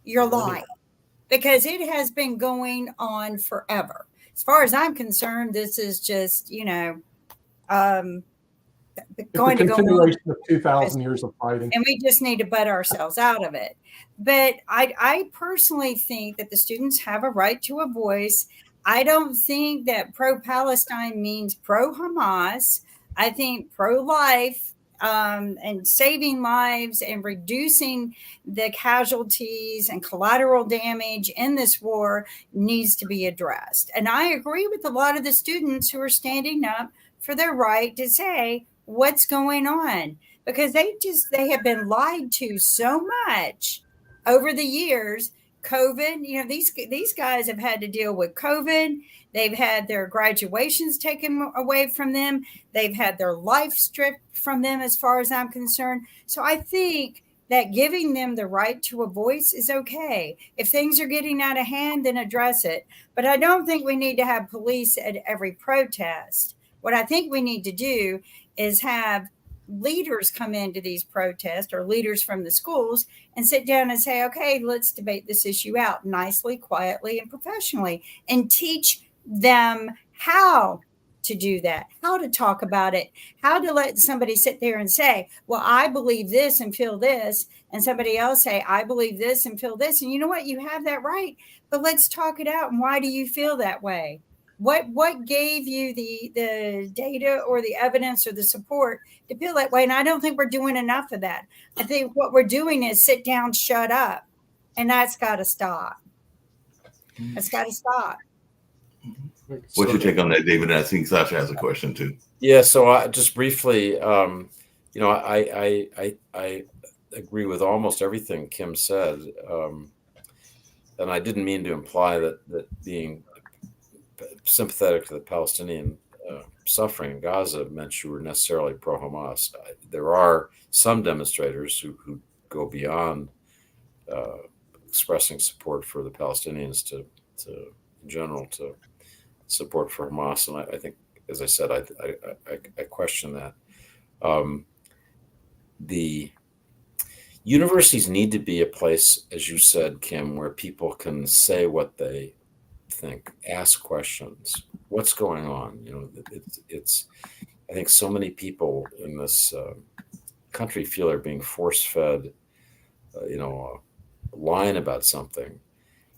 you're lying, because it has been going on forever. As far as I'm concerned, this is just, It's going a to go on. continuation of 2,000 years of fighting. And we just need to butt ourselves out of it. But I personally think that the students have a right to a voice. I don't think that pro-Palestine means pro-Hamas. I think pro-life and saving lives and reducing the casualties and collateral damage in this war needs to be addressed. And I agree with a lot of the students who are standing up for their right to say what's going on, because they have been lied to so much over the years. COVID, these guys have had to deal with COVID. They've had their graduations taken away from them. They've had their life stripped from them, as far as I'm concerned. So I think that giving them the right to a voice is okay. If things are getting out of hand, then address it. But I don't think we need to have police at every protest. What I think we need to do is have leaders come into these protests, or leaders from the schools, and sit down and say, okay, let's debate this issue out nicely, quietly, and professionally, and teach them how to do that, how to talk about it, how to let somebody sit there and say, well, I believe this and feel this, and somebody else say, I believe this and feel this. And you know what? You have that right, but let's talk it out. And why do you feel that way? What gave you the data or the evidence or the support to feel that way? And I don't think we're doing enough of that. I think what we're doing is sit down, shut up. And that's got to stop. That's got to stop. What's your take on that, David? And I think Sasha has a question too. Yeah, so I just briefly, I agree with almost everything Kim said, and I didn't mean to imply that being sympathetic to the Palestinian suffering in Gaza meant you were necessarily pro-Hamas. There are some demonstrators who go beyond expressing support for the Palestinians to in general to support for Hamas, and I think, as I said, I question that. The universities need to be a place, as you said, Kim, where people can say what they think, ask questions. What's going on? It's. I think so many people in this country feel they're being force-fed, a line about something,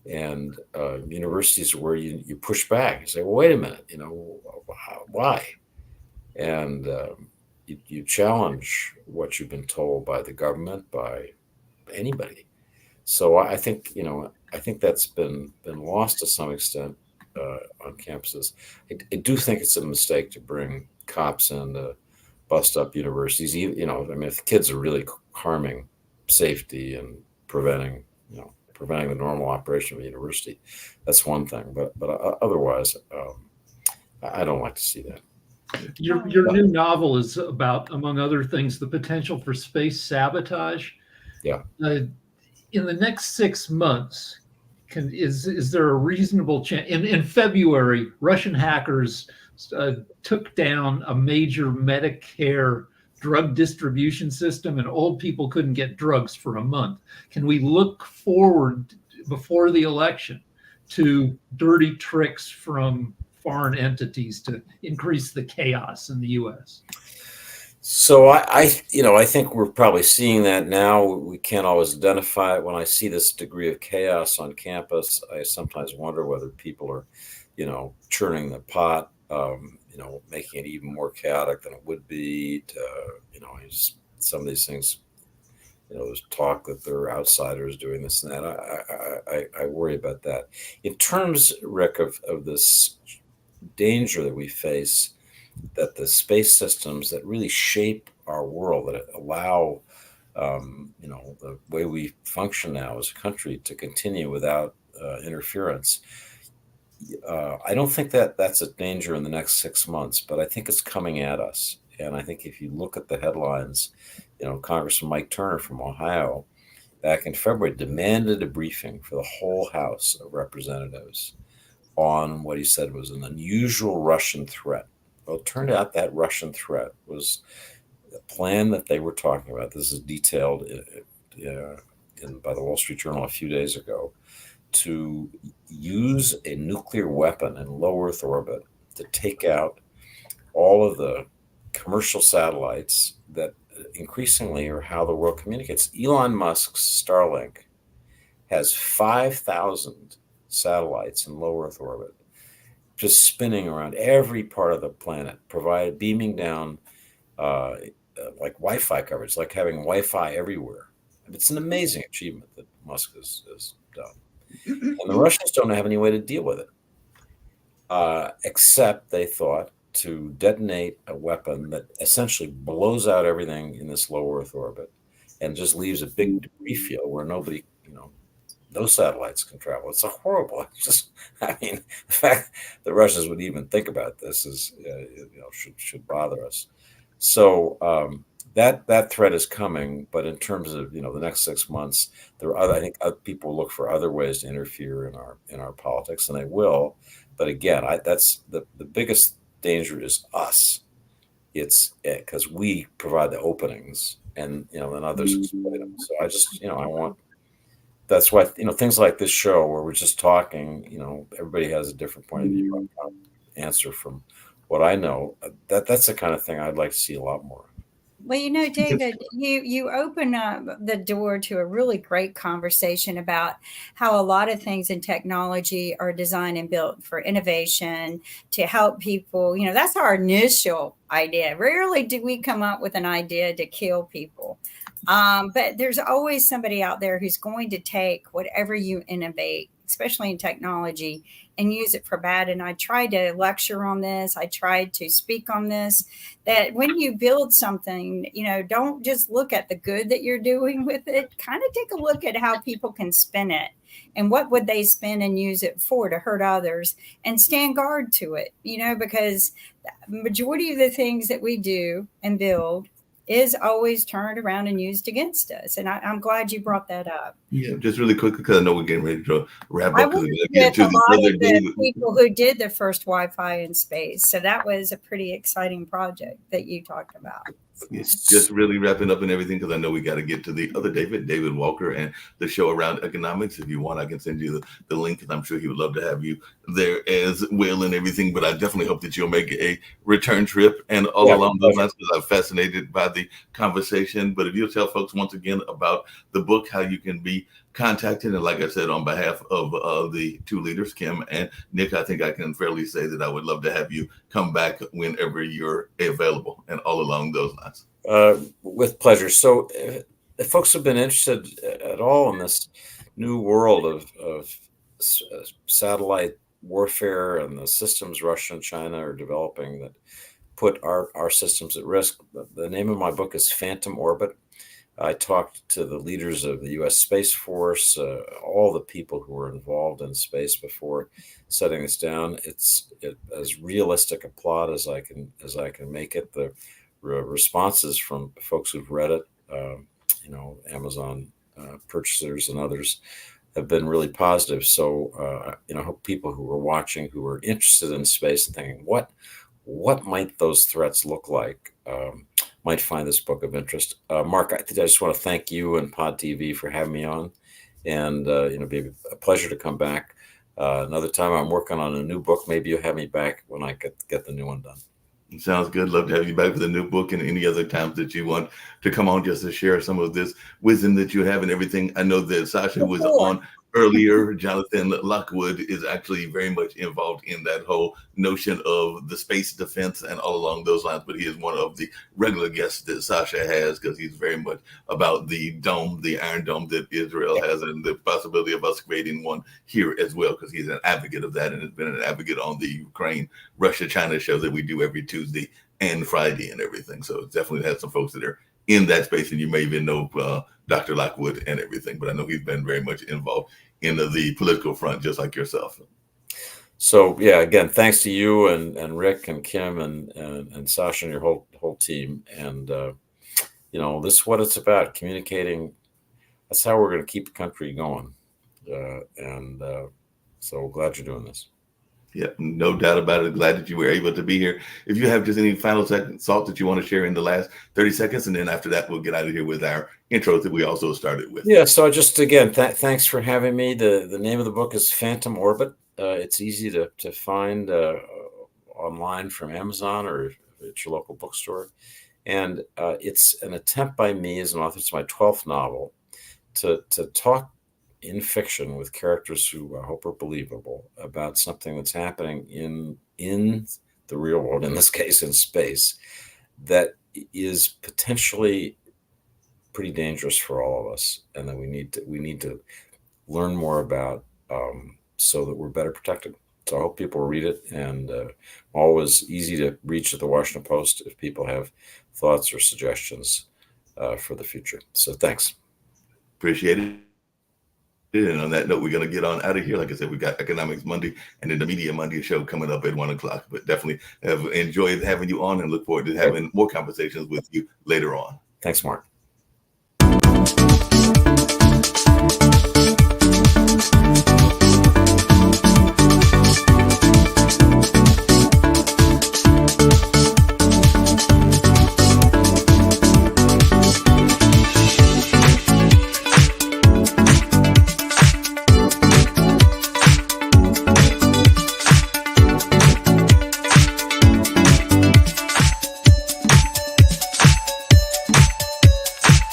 and universities where you push back. You say, well, wait a minute, why? And you challenge what you've been told by the government, by anybody. So I think that's been lost to some extent on campuses. I do think it's a mistake to bring cops in to bust up universities. If the kids are really harming safety and preventing the normal operation of a university, that's one thing. But otherwise, I don't like to see that. Your new novel is about, among other things, the potential for space sabotage. Yeah. In the next 6 months, is there a reasonable chance? In February, Russian hackers took down a major Medicare drug distribution system, and old people couldn't get drugs for a month. Can we look forward before the election to dirty tricks from foreign entities to increase the chaos in the U.S.? So I think we're probably seeing that now. We can't always identify it. When I see this degree of chaos on campus, I sometimes wonder whether people are, churning the pot, making it even more chaotic than it would be. Some of these things, there's talk that there are outsiders doing this and that. I worry about that. In terms, Rick, of this danger that we face, that the space systems that really shape our world, that allow, the way we function now as a country to continue without interference. I don't think that's a danger in the next 6 months, but I think it's coming at us. And I think if you look at the headlines, Congressman Mike Turner from Ohio back in February demanded a briefing for the whole House of Representatives on what he said was an unusual Russian threat. Well, it turned out that Russian threat was a plan that they were talking about. This is detailed by the Wall Street Journal a few days ago, to use a nuclear weapon in low Earth orbit to take out all of the commercial satellites that increasingly are how the world communicates. Elon Musk's Starlink has 5,000 satellites in low Earth orbit, just spinning around every part of the planet, beaming down like Wi-Fi coverage, like having Wi-Fi everywhere. It's an amazing achievement that Musk has done. And the Russians don't have any way to deal with it, except they thought to detonate a weapon that essentially blows out everything in this low Earth orbit and just leaves a big debris field where nobody, no satellites can travel. It's a horrible. I mean, the fact the Russians would even think about this is, should bother us. So that threat is coming, but in terms of the next 6 months, I think people look for other ways to interfere in our politics, and they will. But again, that's the biggest danger is us. It's because we provide the openings, and then others exploit them. So I just I want. That's why things like this show where we're just talking. Everybody has a different point of view. I'll answer from what I know. That's the kind of thing I'd like to see a lot more. Well, David, you open up the door to a really great conversation about how a lot of things in technology are designed and built for innovation to help people. That's our initial idea. Rarely do we come up with an idea to kill people. But there's always somebody out there who's going to take whatever you innovate, especially in technology, and use it for bad. And I tried to lecture on this. I tried to speak on this, that when you build something, don't just look at the good that you're doing with it. Kind of take a look at how people can spin it and what would they spin and use it for to hurt others, and stand guard to it, because the majority of the things that we do and build is always turned around and used against us. And I'm glad you brought that up. Yeah, just really quick, because I know we're getting ready to wrap up. I worked with a lot of the people who did the first Wi-Fi in space. So that was a pretty exciting project that you talked about. Yes, just really wrapping up and everything, because I know we got to get to the other David Walker, and the show around economics. If you want, I can send you the link, and I'm sure he would love to have you there as well and everything. But I definitely hope that you'll make a return trip and all along those lines, because I'm fascinated by the conversation. But if you'll tell folks once again about the book, how you can be contacted, and like I said, on behalf of the two leaders, Kim and Nick, I think I can fairly say that I would love to have you come back whenever you're available, and all along those lines. With pleasure. So if folks have been interested at all in this new world of satellite warfare and the systems Russia and China are developing that put our systems at risk, the name of my book is Phantom Orbit. I talked to the leaders of the U.S. Space Force, all the people who were involved in space before setting this down. It's as realistic a plot as I can make it. The responses from folks who've read it, Amazon purchasers and others, have been really positive. So, I hope people who are watching, who are interested in space and thinking, what might those threats look like, might find this book of interest. Mark, I just want to thank you and Pod TV for having me on, and it'd be a pleasure to come back another time. I'm working on a new book. Maybe you'll have me back when I get the new one done. Sounds good. Love to have you back for the new book, and any other times that you want to come on just to share some of this wisdom that you have and everything. I know that Sasha was on earlier. Jonathan Lockwood is actually very much involved in that whole notion of the space defense and all along those lines, but he is one of the regular guests that Sasha has, because he's very much about the dome, the Iron Dome that Israel has, and the possibility of us creating one here as well, because he's an advocate of that and has been an advocate on the Ukraine Russia-China show that we do every Tuesday and Friday and everything. So definitely has some folks that are in that space, and you may even know Dr. Lockwood and everything, but I know he's been very much involved in the political front, just like yourself. So yeah, again, thanks to you and Rick and Kim and Sasha and your whole team. And this is what it's about: communicating. That's how we're going to keep the country going. So glad you're doing this. Yeah, no doubt about it. Glad that you were able to be here. If you have just any final thought that you want to share in the last 30 seconds, and then after that, we'll get out of here with our intro that we also started with. Yeah, so just again, thanks for having me. The name of the book is Phantom Orbit. It's easy to find online from Amazon or at your local bookstore. And it's an attempt by me as an author. It's my 12th novel to talk in fiction with characters who I hope are believable about something that's happening in the real world, in this case in space, that is potentially pretty dangerous for all of us, and that we need to learn more about, so that we're better protected. So I hope people read it, and always easy to reach at the Washington Post if people have thoughts or suggestions for the future. So thanks. Appreciate it. And on that note, we're going to get on out of here. Like I said, we've got Economics Monday and then the Media Monday show coming up at 1 o'clock. But definitely have enjoyed having you on and look forward to having more conversations with you later on. Thanks, Mark.